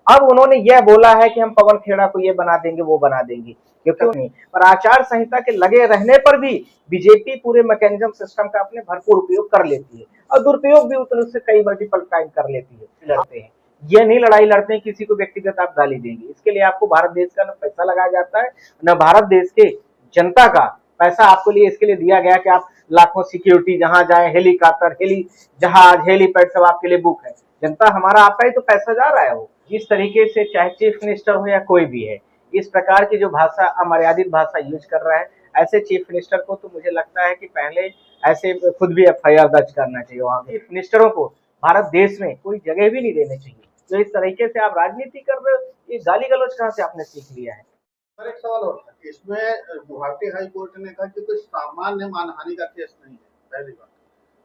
अब उन्होंने यह बोला है कि हम पवन खेड़ा को ये बना देंगे वो बना देंगे, क्योंकि नहीं, पर आचार संहिता के लगे रहने पर भी बीजेपी पूरे मैकेनिज्म सिस्टम का अपने भरपूर उपयोग कर लेती है और दुरुपयोग भी उतने उससे कई मल्टीपल टाइम कर लेती है। लड़ते हैं, ये नहीं लड़ाई लड़ते हैं किसी को व्यक्तिगत आप गाली देंगे, इसके लिए आपको भारत देश का न पैसा लगाया जाता है न भारत देश के जनता का पैसा आपको लिए इसके लिए दिया गया कि आप लाखों सिक्योरिटी जहां जाए, हेलीकॉप्टर, हेली जहाज, हेलीपैड सब आपके लिए बुक है। जनता हमारा आपका ही तो पैसा जा रहा है। वो जिस तरीके से चाहे चीफ मिनिस्टर हो या कोई भी है, इस प्रकार की जो भाषा, अमर्यादित भाषा यूज कर रहा है, ऐसे चीफ मिनिस्टर को तो मुझे लगता है कि पहले ऐसे खुद भी एफआईआर दर्ज करना चाहिए। वहां चीफ मिनिस्टरों को भारत देश में कोई जगह भी नहीं देनी चाहिए। तो इस तरीके से आप राजनीति कर रहे हो, ये गाली गलौज कहाँ से आपने सीख लिया है? पर एक सवाल और था, इसमें गुवाहाटी हाई कोर्ट ने कहा कि कोई सामान्य मानहानि का केस नहीं है, पहली बात।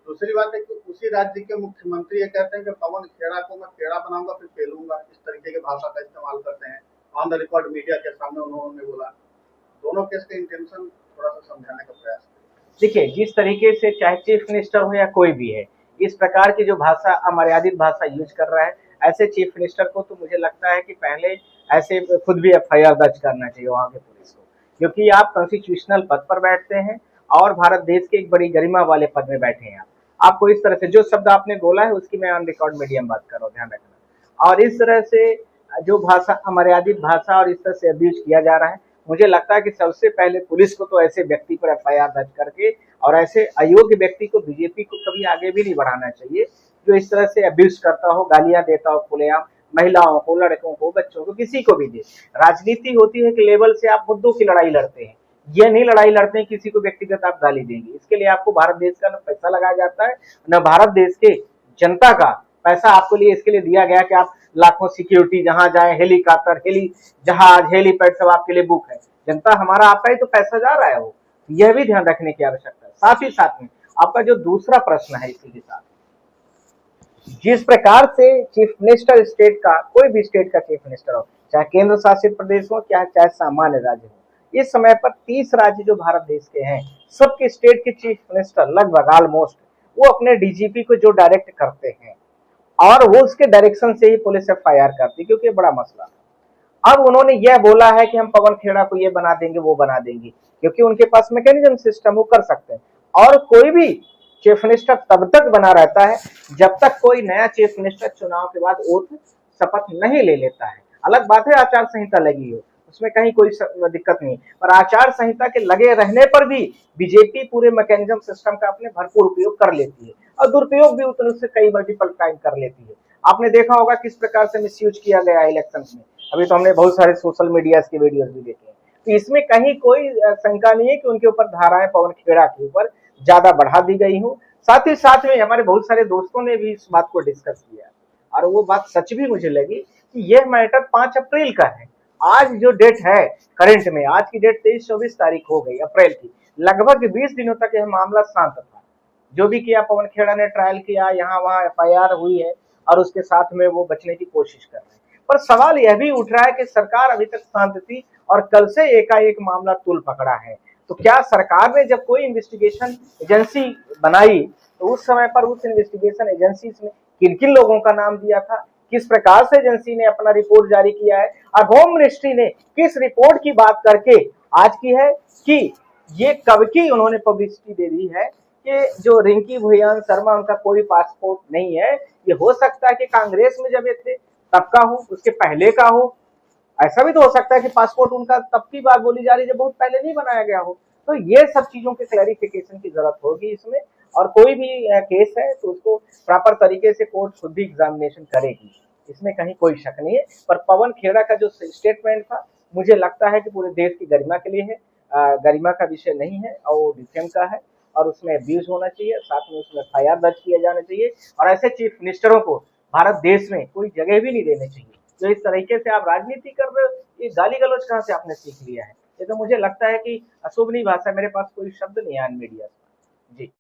दूसरी बात है कि उसी राज्य के मुख्यमंत्री ये कहते हैं कि पवन खेड़ा को मैं खेड़ा बनाऊंगा फिर फेलूंगा, इस तरीके की भाषा का इस्तेमाल करते हैं। ऑन द रिकॉर्ड मीडिया के सामने उन्होंने बोला। दोनों केस का इंटेंशन थोड़ा सा समझाने का प्रयास करें। देखिए, जिस तरीके से चाहे चीफ मिनिस्टर हो या कोई भी है, इस प्रकार की जो भाषा, अमर्यादित भाषा यूज कर रहा है, ऐसे चीफ मिनिस्टर को तो मुझे लगता है कि पहले ऐसे खुद भी एफआईआर दर्ज करना चाहिए वहां के पुलिस को, क्योंकि आप कॉन्स्टिट्यूशनल पद पर बैठते हैं और भारत देश के एक बड़ी गरिमा वाले पद में बैठे हैं। आपको इस तरह से जो शब्द आपने बोला है उसकी मैं ऑन रिकॉर्ड मीडिया में बात कर रहा हूँ, ध्यान रखना। और इस तरह से जो भाषा, अमर्यादित भाषा और इस तरह से अब्यूज किया जा रहा है, मुझे लगता है कि सबसे पहले पुलिस को तो ऐसे व्यक्ति पर एफआईआर दर्ज करके और ऐसे अयोग्य व्यक्ति को बीजेपी को कभी आगे भी नहीं बढ़ाना चाहिए, जो इस तरह से अब्यूज करता हो, गालियां देता हो खुलेआम, महिलाओं को, लड़कों को, बच्चों को, किसी को भी दे। राजनीति होती है कि लेवल से आप मुद्दों की लड़ाई लड़ते हैं, ये नहीं लड़ाई लड़ते हैं किसी को व्यक्तिगत आप गाली देंगे, इसके लिए आपको भारत देश का न पैसा लगाया जाता है न भारत देश के जनता का पैसा आपको लिए इसके लिए दिया गया कि आप लाखों सिक्योरिटी जहां जाए, हेलीकॉप्टर, हेली जहाज, हेलीपैड सब आपके लिए बुक है। जनता हमारा आपका ही तो पैसा जा रहा है। वो यह भी ध्यान रखने की आवश्यकता है। साथ ही साथ में आपका जो दूसरा प्रश्न है, इसी के साथ जिस प्रकार से चीफ मिनिस्टर स्टेट का, कोई भी स्टेट का चीफ मिनिस्टर हो, चाहे केंद्र शासित प्रदेश हो चाहे सामान्य राज्य हो, इस समय पर 30 राज्य जो भारत देश के हैं, सबके स्टेट के चीफ मिनिस्टर लगभग ऑलमोस्ट वो अपने डीजीपी को जो डायरेक्ट करते हैं और वो उसके डायरेक्शन से ही पुलिस एफआईआर करती है, क्योंकि ये बड़ा मसला है। अब उन्होंने यह बोला है कि हम पवन खेड़ा को ये बना देंगे वो बना देंगे, क्योंकि उनके पास मैकेनिज्म सिस्टम वो कर सकते हैं। और कोई भी चीफ मिनिस्टर तब तक बना रहता है जब तक कोई नया चीफ मिनिस्टर चुनाव के बाद ओथ शपथ नहीं ले लेता है। अलग बात है आचार संहिता लगी हो, उसमें कहीं कोई दिक्कत नहीं, पर आचार संहिता के लगे रहने पर भी बीजेपी पूरे मैकेनिज्म सिस्टम का अपने भरपूर उपयोग कर लेती है और दुरुपयोग भी उतने उससे कई मल्टीपल टाइम कर लेती है। आपने देखा होगा किस प्रकार से मिसयूज किया गया इलेक्शन में, अभी तो हमने बहुत सारे सोशल मीडिया के वीडियोस भी देखे हैं। तो इसमें कहीं कोई शंका नहीं है कि उनके ऊपर धाराएं पवन खेड़ा के ऊपर ज्यादा बढ़ा दी गई हूँ। साथ ही साथ में हमारे बहुत सारे दोस्तों ने भी इस बात को डिस्कस किया और वो बात सच भी मुझे लगी कि यह मैटर 5 अप्रैल का है। आज जो डेट है करंट में, आज की डेट 23-24 तारीख हो गई अप्रैल की, लगभग 20 दिनों तक यह मामला शांत था। जो भी किया, पवन खेड़ा ने ट्रायल किया, यहाँ वहां एफआईआर हुई है और उसके साथ में वो बचने की कोशिश कर रहे हैं। पर सवाल यह भी उठ रहा है कि सरकार अभी तक शांत थी और कल से एकाएक मामला तूल पकड़ा है। तो क्या सरकार ने जब कोई इन्वेस्टिगेशन एजेंसी बनाई तो उस समय पर उस इन्वेस्टिगेशन एजेंसी में किन किन लोगों का नाम दिया था, किस प्रकार से एजेंसी ने अपना रिपोर्ट जारी किया है और होम मिनिस्ट्री ने किस रिपोर्ट की बात करके आज की है कि ये कब की उन्होंने पब्लिसिटी दे दी है कि जो रिंकी भुयान शर्मा उनका कोई पासपोर्ट नहीं है। ये हो सकता है कि कांग्रेस में जब ये थे तब का हो, उसके पहले का हो। ऐसा भी तो हो सकता है कि पासपोर्ट उनका तब की बात बोली जा रही है जब बहुत पहले नहीं बनाया गया हो। तो ये सब चीजों के क्लैरिफिकेशन की जरूरत होगी इसमें, और कोई भी केस है तो उसको प्रॉपर तरीके से कोर्ट खुद भी एग्जामिनेशन करेगी, इसमें कहीं कोई शक नहीं है। पर पवन खेड़ा का जो स्टेटमेंट था, मुझे लगता है कि पूरे देश की गरिमा के लिए है, गरिमा का विषय नहीं है और डिफेम का है और उसमें अब्यूज होना चाहिए, साथ में उसमें एफआईआर दर्ज किया जाना चाहिए और ऐसे चीफ मिनिस्टरों को भारत देश में कोई जगह भी नहीं देनी चाहिए। जो इस तरीके से आप राजनीति कर रहे हो, ये गाली गलौज कहाँ से आपने सीख लिया है? ये तो मुझे लगता है कि अशोभनीय भाषा, मेरे पास कोई शब्द नहीं है मीडिया। जी।